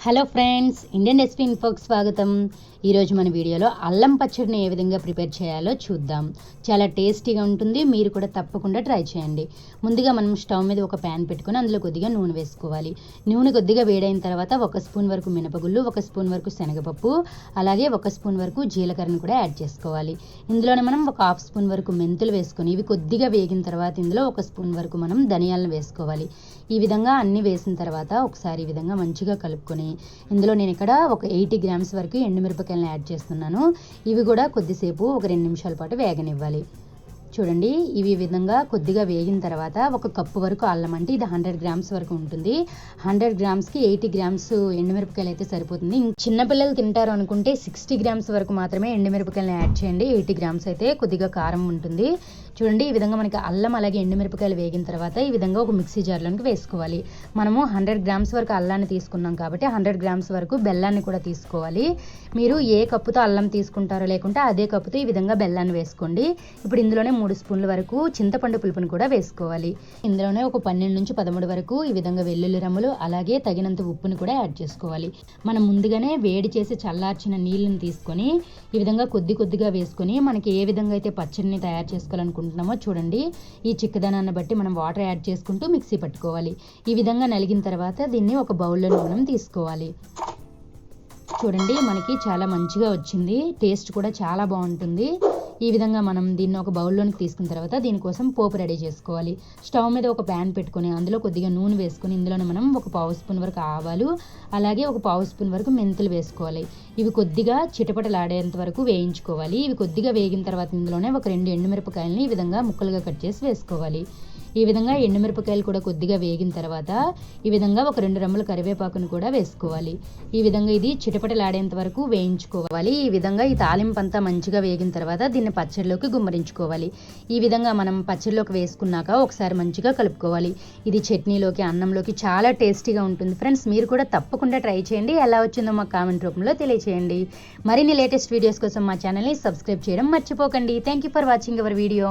Hello friends, Indian recipe ఇన్ఫోకి స్వాగతం. ఈరోజు మన వీడియోలో అల్లం పచ్చడిని ఏ విధంగా ప్రిపేర్ చేయాలో చూద్దాం. చాలా టేస్టీగా ఉంటుంది, మీరు కూడా తప్పకుండా ట్రై చేయండి. ముందుగా మనం స్టవ్ మీద ఒక ప్యాన్ పెట్టుకొని అందులో కొద్దిగా నూనె వేసుకోవాలి. నూనె కొద్దిగా వేడైన తర్వాత 1 స్పూన్ వరకు మినపగుళ్ళు, 1 స్పూన్ వరకు శనగపప్పు, అలాగే 1 స్పూన్ వరకు జీలకర్రను కూడా యాడ్ చేసుకోవాలి. ఇందులోనే మనం 1/2 స్పూన్ వరకు మెంతులు వేసుకొని ఇవి కొద్దిగా వేగిన తర్వాత ఇందులో 1 స్పూన్ వరకు మనం ధనియాలను వేసుకోవాలి. ఈ విధంగా అన్నీ వేసిన తర్వాత ఒకసారి ఈ విధంగా మంచిగా కలుపుకొని ఇందులో నేను ఇక్కడ ఒక 80 గ్రామ్స్ వరకు ఎండుమిరపకాయలను యాడ్ చేస్తున్నాను. ఇవి కూడా కొద్దిసేపు ఒక 2 నిమిషాల పాటు వేగనివ్వాలి. చూడండి, ఇవి ఈ విధంగా కొద్దిగా వేగిన తర్వాత 1 కప్పు వరకు అల్లం, అంటే ఇది 100 గ్రామ్స్ వరకు ఉంటుంది. 100 గ్రామ్స్కి 80 గ్రామ్స్ ఎండుమిరపకాయలు అయితే సరిపోతుంది. చిన్నపిల్లలు తింటారు అనుకుంటే 60 గ్రామ్స్ వరకు మాత్రమే ఎండుమిరపకాయలను యాడ్ చేయండి. 80 గ్రామ్స్ అయితే కొద్దిగా కారం ఉంటుంది. చూడండి, ఈ విధంగా మనకి అల్లం అలాగే ఎండుమిరపకాయలు వేగిన తర్వాత ఈ విధంగా ఒక మిక్సీ జార్లోకి వేసుకోవాలి. మనము 100 గ్రామ్స్ వరకు అల్లాన్ని తీసుకున్నాం కాబట్టి 100 గ్రామ్స్ వరకు బెల్లాన్ని కూడా తీసుకోవాలి. మీరు ఏ కప్పుతో అల్లం తీసుకుంటారో లేకుంటే అదే కప్పుతో ఈ విధంగా బెల్లాన్ని వేసుకోండి. ఇప్పుడు ఇందులోనే 3 స్పూన్ల వరకు చింతపండు పులుపును కూడా వేసుకోవాలి. ఇందులోనే ఒక 12 నుంచి 13 వరకు ఈ విధంగా వెల్లుల్లి రమ్ములు, అలాగే తగినంత ఉప్పుని కూడా యాడ్ చేసుకోవాలి. మనం ముందుగానే వేడి చేసి చల్లార్చిన నీళ్ళని తీసుకొని ఈ విధంగా కొద్దిగా వేసుకొని మనకి ఏ విధంగా అయితే పచ్చడిని తయారు చేసుకోవాలనుకుంటున్నామో చూడండి, ఈ చిక్కదనాన్ని బట్టి మనం వాటర్ యాడ్ చేసుకుంటూ మిక్సీ పట్టుకోవాలి. ఈ విధంగా నలిగిన తర్వాత దీన్ని ఒక బౌల్లోకి మనం తీసుకోవాలి. చూడండి, మనకి చాలా మంచిగా వచ్చింది, టేస్ట్ కూడా చాలా బాగుంటుంది. ఈ విధంగా మనం దీన్ని ఒక బౌల్లోనికి తీసుకున్న తర్వాత దీనికోసం పోపు రెడీ చేసుకోవాలి. స్టవ్ మీద ఒక ప్యాన్ పెట్టుకొని అందులో కొద్దిగా నూనె వేసుకొని ఇందులోనే మనం 1/4 స్పూన్ వరకు ఆవాలు, అలాగే 1/4 స్పూన్ వరకు మెంతులు వేసుకోవాలి. ఇవి కొద్దిగా చిటపటలాడేంత వరకు వేయించుకోవాలి. ఇవి కొద్దిగా వేగిన తర్వాత ఇందులోనే ఒక 2 ఎండుమిరపకాయలని ఈ విధంగా ముక్కలుగా కట్ చేసి వేసుకోవాలి. ఈ విధంగా ఎండుమిరపకాయలు కూడా కొద్దిగా వేగిన తర్వాత ఈ విధంగా ఒక 2 రెమ్మల కరివేపాకును కూడా వేసుకోవాలి. ఈ విధంగా ఇది చిటపటలాడేంత వరకు వేయించుకోవాలి. ఈ విధంగా ఈ తాలింపు అంతా మంచిగా వేగిన తర్వాత దీన్ని పచ్చడిలోకి గుమ్మరించుకోవాలి. ఈ విధంగా మనం పచ్చడిలోకి వేసుకున్నాక ఒకసారి మంచిగా కలుపుకోవాలి. ఇది చట్నీలోకి, అన్నంలోకి చాలా టేస్టీగా ఉంటుంది. ఫ్రెండ్స్, మీరు కూడా తప్పకుండా ట్రై చేయండి. ఎలా వచ్చిందో మా కామెంట్ రూపంలో తెలియచేయండి. మరిన్ని లేటెస్ట్ వీడియోస్ కోసం మా ఛానల్ని సబ్స్క్రైబ్ చేయడం మర్చిపోకండి. Thank you for watching our video.